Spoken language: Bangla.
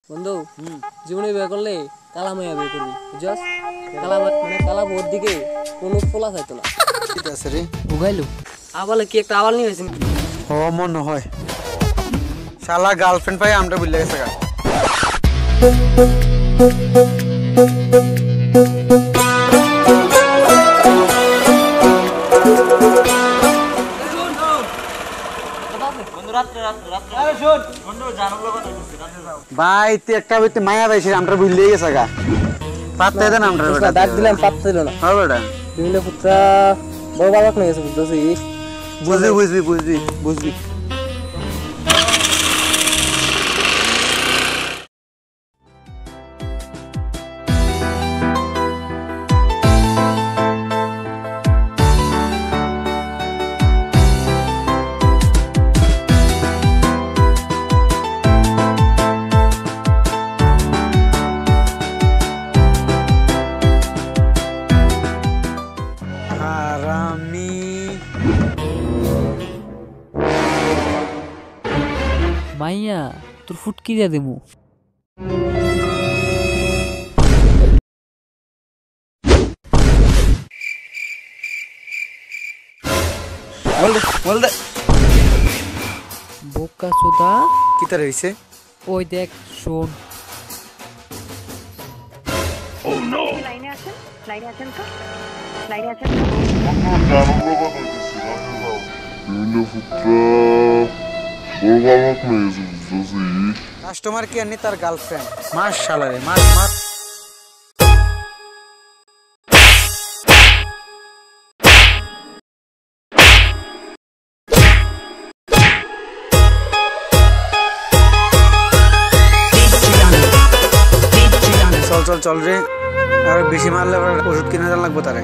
বন্ধু জীবনে বিয়ে করলে কালা মাইয়া বিয়ে করবি বুঝছস? কালা মানে কালা বউর দিকে কোনো ফোলা চাইতো না। ঠিক আছে রে বুঝাইলো আবালে কি একটা আবাল নিয়ে হয়েছে। ও মনে হয় শালা গার্লফ্রেন্ড পাই আমরা বুঝলে গেছে গা। ভাই তুই একটা বইতে মায়া পাইছিস আমরা বুঝলে গেছে গা। পাত্তা দেন আমরা বেটা ডাক দিলাম পাত্তা দিল না। হ্যাঁ বেটা বিভিন্ন পুত্রা বড় বাবাক নিয়ে গেছে বুঝছিস? বুঝবি হারামি মাইয়া তোর ফুটকি দিয়ে দেবো। বল দে বোকা চোদা কি তার হইছে? ওই দেখ শোন। লাইনে আছেন তো লাইনে আছেন তো কাস্টমার কেয়ার নি তার গার্লফ্রেন্ড মাশাআল্লাহ রে মার মার চল চল চল রে আর বেশি মারলে আবার ওষুধ কিনে দেওয়া লাগবে তারে।